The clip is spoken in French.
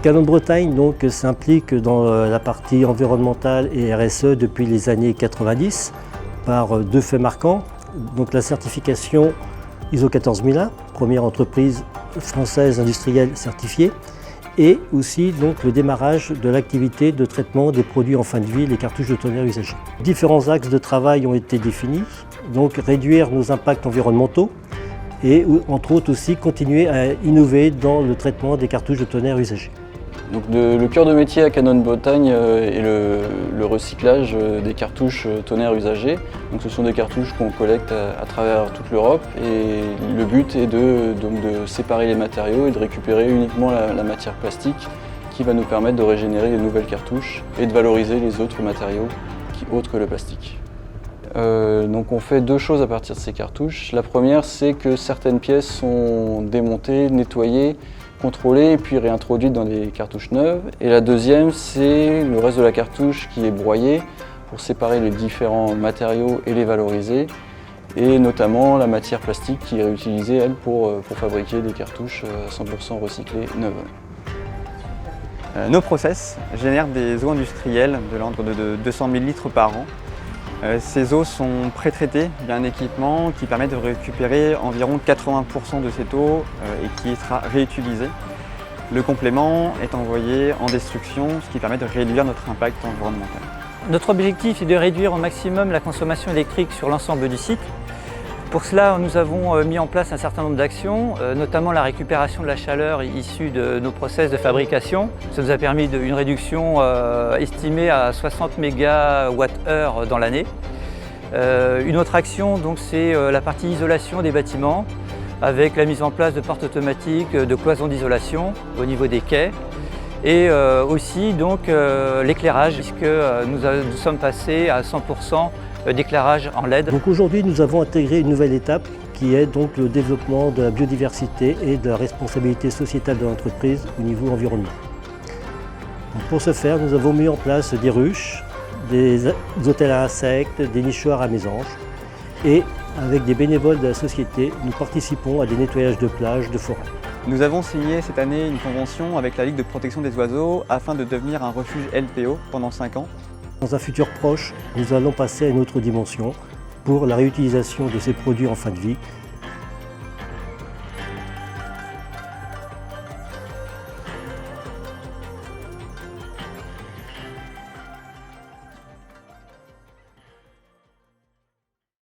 Canon de Bretagne donc, s'implique dans la partie environnementale et RSE depuis les années 90 par deux faits marquants. Donc, la certification ISO 14001, première entreprise française industrielle certifiée, et aussi donc, le démarrage de l'activité de traitement des produits en fin de vie, les cartouches de tonnerre usagés. Différents axes de travail ont été définis, donc réduire nos impacts environnementaux et entre autres aussi continuer à innover dans le traitement des cartouches de tonnerre usagés. Donc le cœur de métier à Canon de Bretagne est le recyclage des cartouches tonnerre usagées. Donc ce sont des cartouches qu'on collecte à travers toute l'Europe et le but est de séparer les matériaux et de récupérer uniquement la matière plastique qui va nous permettre de régénérer les nouvelles cartouches et de valoriser les autres matériaux autres que le plastique. Donc on fait deux choses à partir de ces cartouches. La première, c'est que certaines pièces sont démontées, nettoyées, contrôlées et puis réintroduites dans des cartouches neuves. Et la deuxième, c'est le reste de la cartouche qui est broyé pour séparer les différents matériaux et les valoriser. Et notamment la matière plastique qui est réutilisée, elle, pour fabriquer des cartouches 100% recyclées neuves. Nos process génèrent des eaux industrielles de l'ordre de 200 000 litres par an. Ces eaux sont pré-traitées via un équipement qui permet de récupérer environ 80% de cette eau et qui sera réutilisée. Le complément est envoyé en destruction, ce qui permet de réduire notre impact environnemental. Notre objectif est de réduire au maximum la consommation électrique sur l'ensemble du site. Pour cela, nous avons mis en place un certain nombre d'actions, notamment la récupération de la chaleur issue de nos process de fabrication. Ça nous a permis une réduction estimée à 60 MWh dans l'année. Une autre action, c'est la partie isolation des bâtiments, avec la mise en place de portes automatiques, de cloisons d'isolation au niveau des quais. Et aussi l'éclairage, puisque nous sommes passés à 100% d'éclairage en LED. Donc aujourd'hui, nous avons intégré une nouvelle étape qui est donc le développement de la biodiversité et de la responsabilité sociétale de l'entreprise au niveau environnement. Donc pour ce faire, nous avons mis en place des ruches, des hôtels à insectes, des nichoirs à mésanges et avec des bénévoles de la société, nous participons à des nettoyages de plages, de forêts. Nous avons signé cette année une convention avec la Ligue de protection des oiseaux afin de devenir un refuge LPO pendant 5 ans. Dans un futur proche, nous allons passer à une autre dimension pour la réutilisation de ces produits en fin de vie